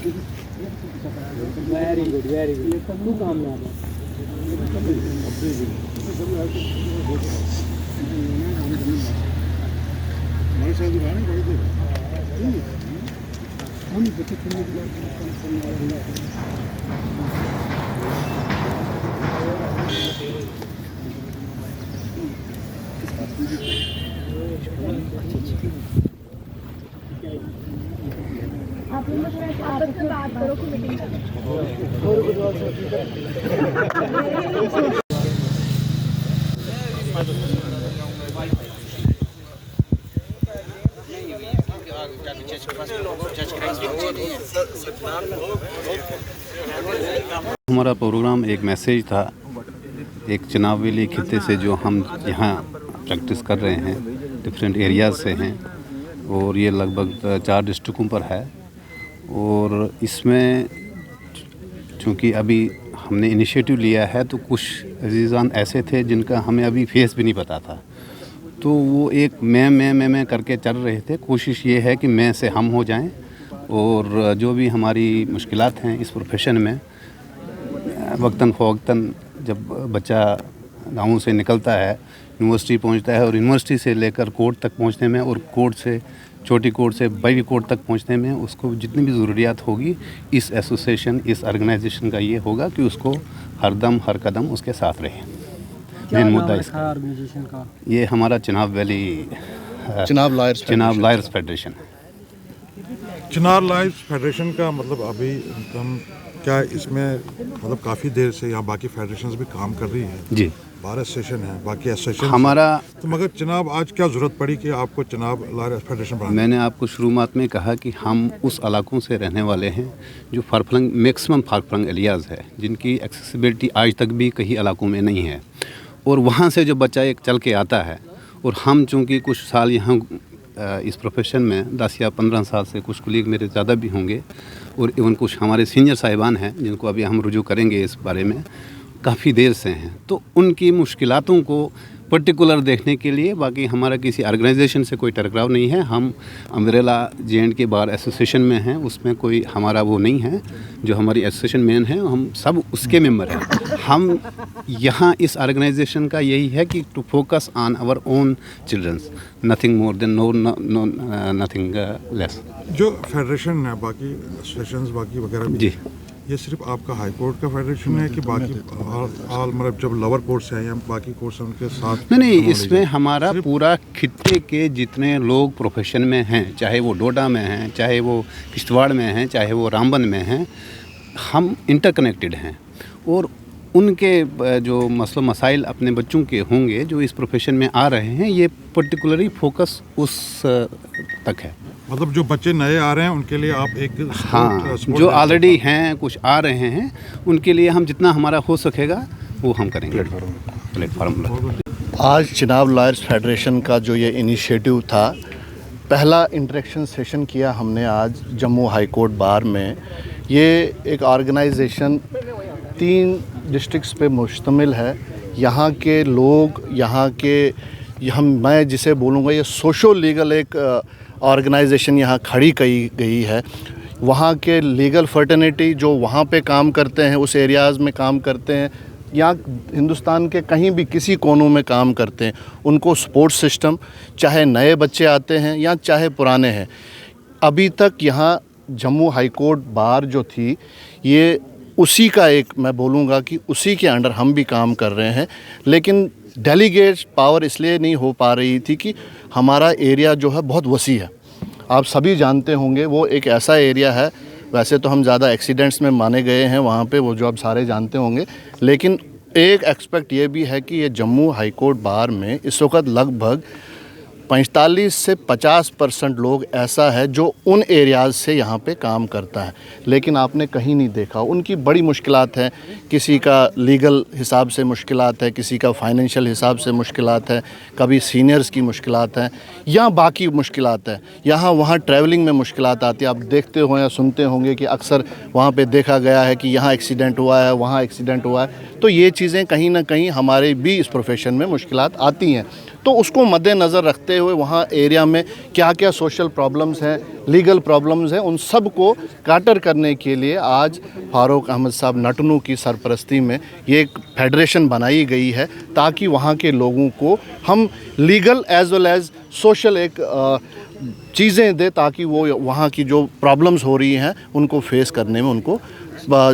Very good very good, तू कामयाब है। आप लोग आपस में बात करो कि मीटिंग हमारा प्रोग्राम एक मैसेज था, एक चनावेली खित्ते से जो हम यहाँ प्रैक्टिस कर रहे हैं, डिफरेंट एरियाज़ से हैं और ये लगभग 4 डिस्ट्रिक्टों पर है। और इसमें चूँकि अभी हमने इनिशिएटिव लिया है तो कुछ अजीज़ान ऐसे थे जिनका हमें अभी फेस भी नहीं पता था, तो वो एक मैं करके चल रहे थे। कोशिश ये है कि मैं से हम हो जाएं और जो भी हमारी मुश्किलात हैं इस प्रोफेशन में, वक्तन फ़वक्तन जब बच्चा गाँव से निकलता है, यूनिवर्सिटी पहुंचता है और यूनिवर्सिटी से लेकर कोर्ट तक पहुंचने में और कोर्ट से छोटी कोर्ट से बड़ी कोर्ट तक पहुंचने में उसको जितनी भी ज़रूरियात होगी, इस एसोसिएशन इस ऑर्गेनाइजेशन का ये होगा कि उसको हर दम हर कदम उसके साथ रहे। मेन मुद्दा इसका ऑर्गेनाइजेशन का ये हमारा Chenab valley Chenab lawyers federation है। चिनाब लायर्स फेडरेशन का मतलब अभी हम क्या इसमें मतलब काफ़ी देर से यहाँ बाकी फेडरेशंस भी काम कर रही हैं जी, 12 एसोसिएशन हैं, बाकी एसोसिएशन हमारा तो मगर चिनाब आज क्या ज़रूरत पड़ी कि आपको चिनाब लायर्स फेडरेशन बनाना? मैंने आपको शुरुआत में कहा कि हम उस इलाकों से रहने वाले हैं जो फारफ्लंग मैक्सिमम फारफ्लंग एरियाज़ है, जिनकी एक्सेसिबिलिटी आज तक भी कई इलाकों में नहीं है। और वहाँ से जो बच्चा एक चल के आता है और हम चूँकि कुछ साल यहाँ इस प्रोफेशन में 10 या 15 साल से, कुछ कुलीग मेरे ज़्यादा भी होंगे और इवन कुछ हमारे सीनियर साहिबान हैं जिनको अभी हम रुजू करेंगे इस बारे में, काफ़ी देर से हैं, तो उनकी मुश्किलातों को पर्टिकुलर देखने के लिए, बाकी हमारा किसी ऑर्गेनाइजेशन से कोई टकराव नहीं है। हम अम्ब्रेला J&K बार एसोसिएशन में हैं, उसमें कोई हमारा वो नहीं है। जो हमारी एसोसिएशन मेन है हम सब उसके मेंबर हैं। हम यहाँ इस ऑर्गेनाइजेशन का यही है कि to focus on our own childrens, nothing more than nothing less. जो फेडरेशन है बाकी एसोसिएशंस बाकी वगैरह जी, ये सिर्फ आपका हाई कोर्ट का फेडरेशन है कि बाकी ऑल मतलब जब लोअर कोर्ट्स हैं या बाकी कोर्ट्स हैं उनके साथ? नहीं, इसमें हमारा पूरा खित्ते के जितने लोग प्रोफेशन में हैं, चाहे वो डोडा में हैं, चाहे वो किश्तवाड़ में हैं, चाहे वो रामबन में हैं, हम इंटरकनेक्टेड हैं। और उनके जो मसलो मसाइल अपने बच्चों के होंगे जो इस प्रोफेशन में आ रहे हैं, ये पर्टिकुलरली फोकस उस तक है। मतलब जो बच्चे नए आ रहे हैं उनके लिए आप एक हाँ, जो ऑलरेडी हैं कुछ आ रहे हैं उनके लिए हम जितना हमारा हो सकेगा वो हम करेंगे। प्लेटफॉर्म आज चिनाब लायर्स फेडरेशन का जो ये इनिशिएटिव था, पहला इंटरेक्शन सेशन किया हमने आज जम्मू हाई कोर्ट बार में। ये एक ऑर्गेनाइजेशन 3 डिस्ट्रिक्ट्स पे मुश्तमिल है। यहाँ के लोग, यहाँ के मैं जिसे बोलूँगा ये सोशो लीगल एक ऑर्गेनाइजेशन यहाँ खड़ी की गई है। वहाँ के लीगल फर्टर्निटी जो वहाँ पे काम करते हैं, उस एरियाज़ में काम करते हैं, या हिंदुस्तान के कहीं भी किसी कोनों में काम करते हैं, उनको सपोर्ट सिस्टम, चाहे नए बच्चे आते हैं या चाहे पुराने हैं। अभी तक यहाँ जम्मू हाई कोर्ट बार जो थी, ये उसी का एक, मैं बोलूँगा कि उसी के अंडर हम भी काम कर रहे हैं। लेकिन डेलीगेट पावर इसलिए नहीं हो पा रही थी कि हमारा एरिया जो है बहुत वसी है। आप सभी जानते होंगे वो एक ऐसा एरिया है, वैसे तो हम ज़्यादा एक्सीडेंट्स में माने गए हैं वहाँ पे, वो जो आप सारे जानते होंगे। लेकिन एक एक्सपेक्ट ये भी है कि ये जम्मू हाई कोर्ट बार में इस वक्त लगभग 45 से 50% लोग ऐसा है जो उन एरियाज़ से यहाँ पे काम करता है। लेकिन आपने कहीं नहीं देखा, उनकी बड़ी मुश्किलात हैं। किसी का लीगल हिसाब से मुश्किलात है, किसी का फाइनेंशियल हिसाब से मुश्किलात है, कभी सीनियर्स की मुश्किलात हैं या बाकी मुश्किलात है। यहाँ वहाँ ट्रैवलिंग में मुश्किलात आती है। आप देखते हो या सुनते होंगे कि अक्सर वहाँ पे देखा गया है कि यहाँ एक्सीडेंट हुआ है, वहाँ एक्सीडेंट हुआ है। तो ये चीज़ें कहीं ना कहीं हमारे भी इस प्रोफेशन में मुश्किलात आती हैं। तो उसको मद्देनज़र रखते हुए वहाँ एरिया में क्या क्या सोशल प्रॉब्लम्स हैं, लीगल प्रॉब्लम्स हैं, उन सब को काटर करने के लिए आज फारूक अहमद साहब नटनू की सरपरस्ती में ये एक फेडरेशन बनाई गई है, ताकि वहाँ के लोगों को हम legal as well as social एक चीज़ें दें, ताकि वो वहाँ की जो प्रॉब्लम्स हो रही हैं उनको फेस करने में उनको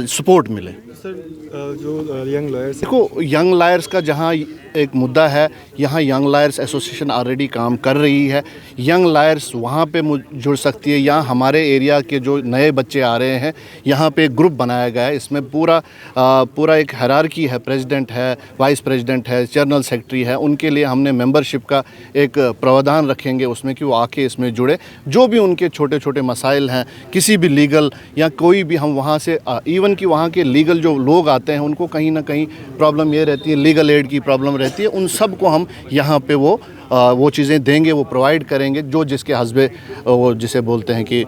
सपोर्ट मिले। सर जो यंग लॉयर्स, देखो यंग लॉयर्स का जहाँ एक मुद्दा है, यहाँ यंग लॉयर्स एसोसिएशन ऑलरेडी काम कर रही है। यंग लॉयर्स वहाँ पे जुड़ सकती है। यहाँ हमारे एरिया के जो नए बच्चे आ रहे हैं, यहाँ पे एक ग्रुप बनाया गया है। इसमें पूरा एक हायरार्की है, प्रेसिडेंट है, वाइस प्रेसिडेंट है, जनरल सेक्रेटरी है। उनके लिए हमने मेंबरशिप का एक प्रावधान रखेंगे उसमें कि वो आके इसमें जुड़े। जो भी उनके छोटे छोटे मसाइल हैं, किसी भी लीगल या कोई भी, हम वहाँ से इवन कि वहाँ के लीगल जो लोग आते हैं उनको कहीं ना कहीं प्रॉब्लम ये रहती है, लीगल एड की प्रॉब्लम रहती है, उन सब को हम यहाँ पे वो चीज़ें देंगे, वो प्रोवाइड करेंगे जो जिसके हस्बे वो जिसे बोलते हैं कि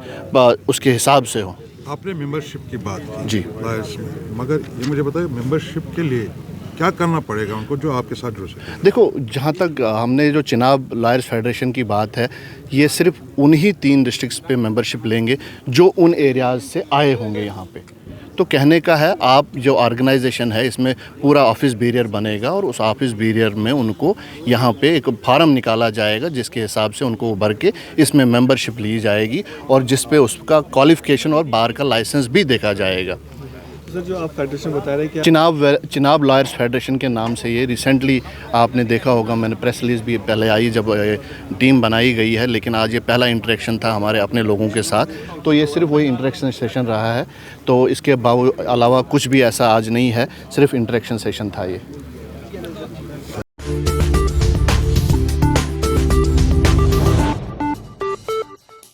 उसके हिसाब से हो। आपने मेंबरशिप की बात की जी लॉयर्स में, मगर ये मुझे बताइए मेंबरशिप के लिए क्या करना पड़ेगा उनको जो आपके साथ जुड़ सके? देखो, जहाँ तक हमने जो चिनाब लॉयर्स फेडरेशन की बात है, ये सिर्फ उन्हीं 3 डिस्ट्रिक्ट्स पे मेंबरशिप लेंगे जो उन एरियाज़ से आए होंगे यहाँ पे। तो कहने का है, आप जो ऑर्गेनाइजेशन है इसमें पूरा ऑफिस बैरियर बनेगा और उस ऑफिस बैरियर में उनको यहाँ पे एक फार्म निकाला जाएगा जिसके हिसाब से उनको भर के इसमें मेंबरशिप ली जाएगी और जिस पे उसका क्वालिफ़िकेशन और बार का लाइसेंस भी देखा जाएगा। सर जो आप फेडरेशन बता रहे हैं कि चिनाब लॉयर्स फेडरेशन के नाम से ये रिसेंटली आपने देखा होगा, मैंने प्रेस रिलीज़ भी पहले आई जब टीम बनाई गई है, लेकिन आज ये पहला इंटरेक्शन था हमारे अपने लोगों के साथ। तो ये सिर्फ वही इंटरेक्शन सेशन रहा है, तो इसके अलावा कुछ भी ऐसा आज नहीं है, सिर्फ इंटरेक्शन सेशन था ये।